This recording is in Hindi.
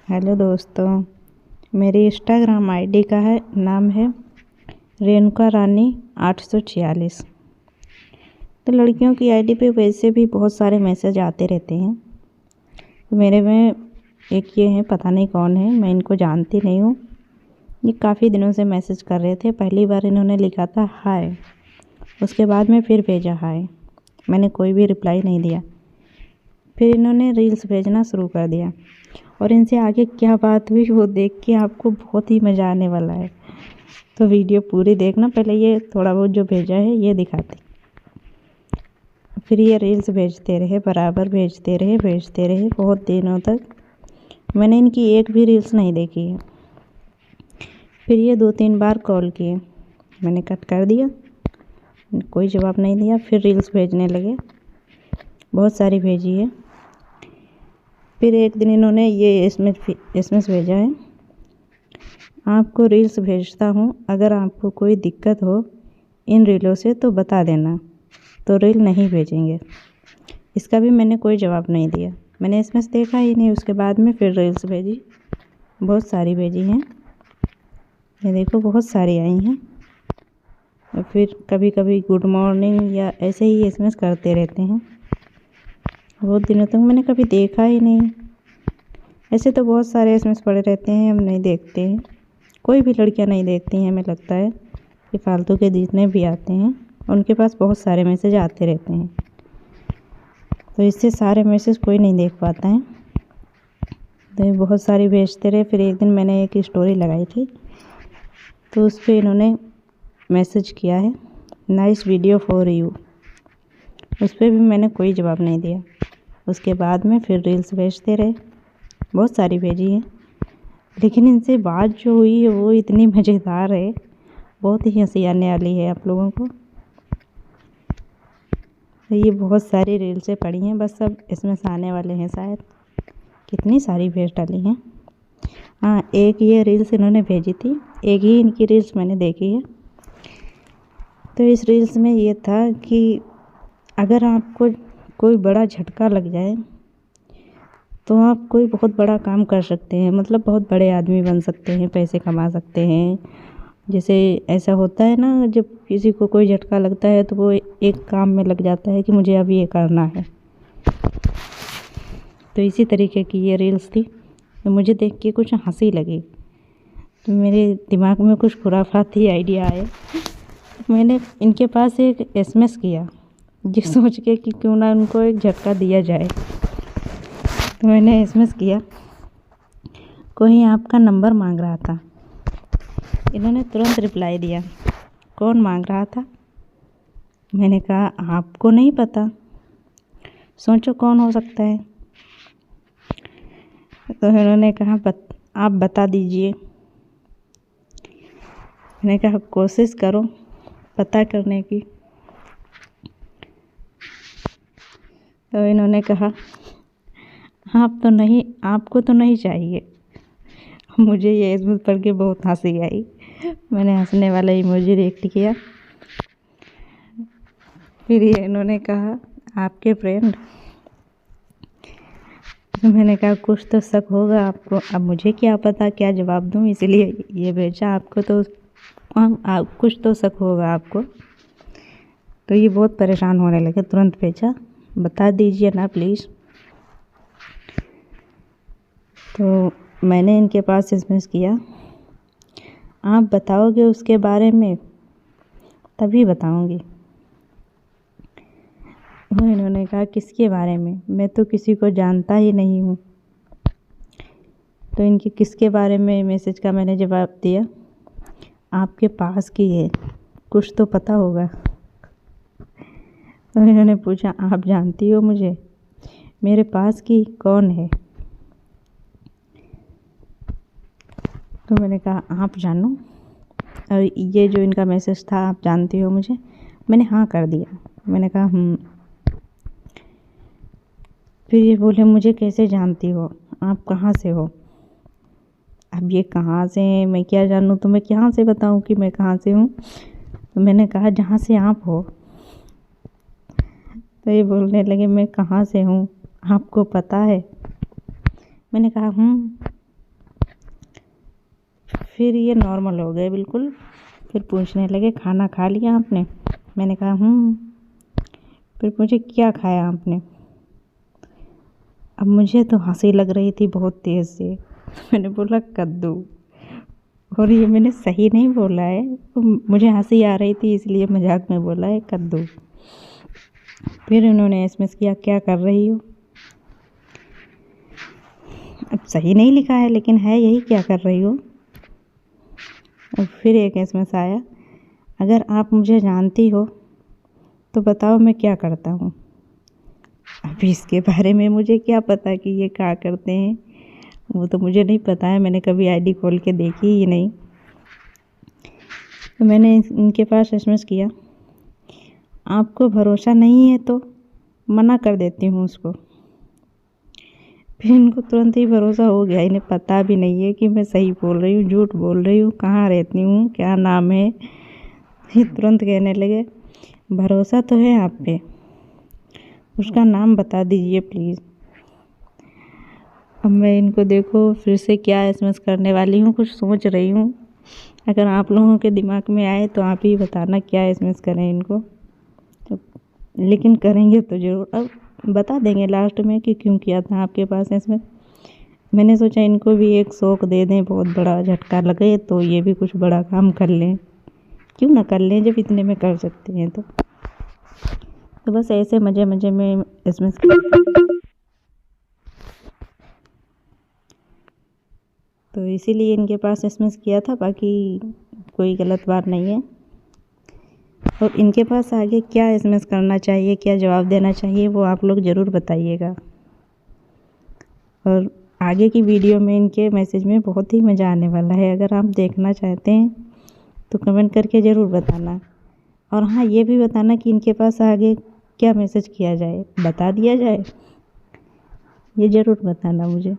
हेलो दोस्तों, मेरी इंस्टाग्राम आईडी का नाम है रेणुका रानी 846। तो लड़कियों की आईडी पे वैसे भी बहुत सारे मैसेज आते रहते हैं। तो मेरे में एक ये है, पता नहीं कौन है, मैं इनको जानती नहीं हूँ। ये काफ़ी दिनों से मैसेज कर रहे थे। पहली बार इन्होंने लिखा था हाय, उसके बाद में फिर भेजा हाय। मैंने कोई भी रिप्लाई नहीं दिया। फिर इन्होंने रील्स भेजना शुरू कर दिया और इनसे आगे क्या बात हुई वो देख के आपको बहुत ही मज़ा आने वाला है। तो वीडियो पूरी देखना। पहले ये थोड़ा बहुत जो भेजा है ये दिखाती, फिर ये रील्स भेजते रहे, बराबर भेजते रहे बहुत दिनों तक। मैंने इनकी एक भी रील्स नहीं देखी है। फिर ये 2-3 बार कॉल किए, मैंने कट कर दिया, कोई जवाब नहीं दिया। फिर रील्स भेजने लगे, बहुत सारी भेजी है। फिर एक दिन इन्होंने ये एसएमएस भेजा है, आपको रील्स भेजता हूँ, अगर आपको कोई दिक्कत हो इन रीलों से तो बता देना, तो रील नहीं भेजेंगे। इसका भी मैंने कोई जवाब नहीं दिया। मैंने एसएमएस देखा ही नहीं। उसके बाद में फिर रील्स भेजी, बहुत सारी भेजी हैं। ये देखो, बहुत सारी आई हैं। और फिर कभी कभी गुड मॉर्निंग या ऐसे ही एसएमएस करते रहते हैं। बहुत दिनों तक मैंने कभी देखा ही नहीं। ऐसे तो बहुत सारे एसएमएस पड़े रहते हैं, हम नहीं देखते हैं। कोई भी लड़कियां नहीं देखती हैं, हमें लगता है कि फालतू के जितने भी आते हैं उनके पास बहुत सारे मैसेज आते रहते हैं, तो इससे सारे मैसेज कोई नहीं देख पाता है। तो ये बहुत सारी भेजते रहे। फिर एक दिन मैंने एक स्टोरी लगाई थी, तो उस पर इन्होंने मैसेज किया है नाइस वीडियो फॉर यू। उस पर भी मैंने कोई जवाब नहीं दिया। उसके बाद में फिर रील्स भेजते रहे, बहुत सारी भेजी है। लेकिन इनसे बात जो हुई है वो इतनी मज़ेदार है, बहुत ही हंसी आने वाली है आप लोगों को। तो ये बहुत सारी रील्सें पड़ी हैं, बस सब इसमें से आने वाले हैं शायद। कितनी सारी भेज डाली हैं। हाँ, एक ये रील्स इन्होंने भेजी थी, एक ही इनकी रील्स मैंने देखी है। तो इस रील्स में ये था कि अगर आपको कोई बड़ा झटका लग जाए तो आप कोई बहुत बड़ा काम कर सकते हैं, मतलब बहुत बड़े आदमी बन सकते हैं, पैसे कमा सकते हैं। जैसे ऐसा होता है ना, जब किसी को कोई झटका लगता है तो वो एक काम में लग जाता है कि मुझे अब ये करना है। तो इसी तरीके की ये रील्स थी। तो मुझे देख के कुछ हंसी लगी, तो मेरे दिमाग में कुछ खुराफाती आइडिया आए। मैंने इनके पास एक एसएमएस किया, ये सोच के कि क्यों ना उनको एक झटका दिया जाए। तो मैंने एसएमएस किया, कोई आपका नंबर मांग रहा था। इन्होंने तुरंत रिप्लाई दिया, कौन मांग रहा था? मैंने कहा आपको नहीं पता, सोचो कौन हो सकता है। तो इन्होंने कहा आप बता दीजिए। मैंने कहा कोशिश करो पता करने की। तो इन्होंने कहा आपको तो नहीं चाहिए। मुझे ये एसएमएस पढ़ के बहुत हंसी आई। मैंने हंसने वाला इमोजी रिएक्ट किया। फिर ये इन्होंने कहा आपके फ्रेंड। तो मैंने कहा कुछ तो शक होगा आपको, अब मुझे क्या पता क्या जवाब दूँ, इसलिए ये भेजा आपको। तो कुछ तो शक होगा आपको। तो ये बहुत परेशान होने लगे, तुरंत भेजा, बता दीजिए ना प्लीज़। तो मैंने इनके पास एसएमएस किया, आप बताओगे उसके बारे में तभी बताऊंगी। तो इन्होंने कहा किसके बारे में, मैं तो किसी को जानता ही नहीं हूँ। तो इनके किसके बारे में मैसेज का मैंने जवाब दिया, आपके पास की है, कुछ तो पता होगा। तो इन्होंने पूछा आप जानती हो मुझे, मेरे पास की कौन है? तो मैंने कहा आप जानो। और ये जो इनका मैसेज था आप जानती हो मुझे, मैंने हाँ कर दिया। मैंने कहा फिर ये बोले मुझे कैसे जानती हो, आप कहाँ से हो? अब ये कहाँ से हैं, मैं क्या जानूँ, तो मैं कहाँ से बताऊँ कि मैं कहाँ से हूँ? तो मैंने कहा जहाँ से आप हो। तो ये बोलने लगे मैं कहाँ से हूँ, आपको पता है? मैंने कहा फिर ये नॉर्मल हो गए बिल्कुल। फिर पूछने लगे खाना खा लिया आपने? मैंने कहा फिर पूछे क्या खाया आपने? अब मुझे तो हंसी लग रही थी बहुत तेज़ से। मैंने बोला कद्दू। और ये मैंने सही नहीं बोला है, मुझे हंसी आ रही थी इसलिए मजाक में बोला है कद्दू। फिर उन्होंने एसएमएस किया क्या कर रही हो? अब सही नहीं लिखा है लेकिन है यही, क्या कर रही हो। और फिर एक एसएमएस आया, अगर आप मुझे जानती हो तो बताओ मैं क्या करता हूँ। अभी इसके बारे में मुझे क्या पता कि ये क्या करते हैं, वो तो मुझे नहीं पता है, मैंने कभी आईडी खोल के देखी ही नहीं। तो मैंने इनके पास एसएमएस किया, आपको भरोसा नहीं है तो मना कर देती हूँ उसको। फिर इनको तुरंत ही भरोसा हो गया, इन्हें पता भी नहीं है कि मैं सही बोल रही हूँ झूठ बोल रही हूँ, कहाँ रहती हूँ, क्या नाम है। ये तुरंत कहने लगे भरोसा तो है आप पे, उसका नाम बता दीजिए प्लीज़। अब मैं इनको देखो फिर से क्या एसएमएस करने वाली हूँ, कुछ सोच रही हूँ। अगर आप लोगों के दिमाग में आए तो आप ही बताना क्या एसएमएस करें इनको, तो लेकिन करेंगे तो ज़रूर। अब बता देंगे लास्ट में कि क्यों किया था आपके पास एसएमएस। मैंने सोचा इनको भी एक शौक दे दें, बहुत बड़ा झटका लगे तो ये भी कुछ बड़ा काम कर लें, क्यों ना कर लें जब इतने में कर सकते हैं तो बस ऐसे मज़े मज़े में एसएमएस तो इसीलिए इनके पास एसएमएस किया था, बाकी कोई गलत बात नहीं है। और इनके पास आगे क्या एसएमएस करना चाहिए, क्या जवाब देना चाहिए, वो आप लोग ज़रूर बताइएगा। और आगे की वीडियो में इनके मैसेज में बहुत ही मज़ा आने वाला है, अगर आप देखना चाहते हैं तो कमेंट करके ज़रूर बताना। और हाँ, ये भी बताना कि इनके पास आगे क्या मैसेज किया जाए, बता दिया जाए, ये ज़रूर बताना मुझे।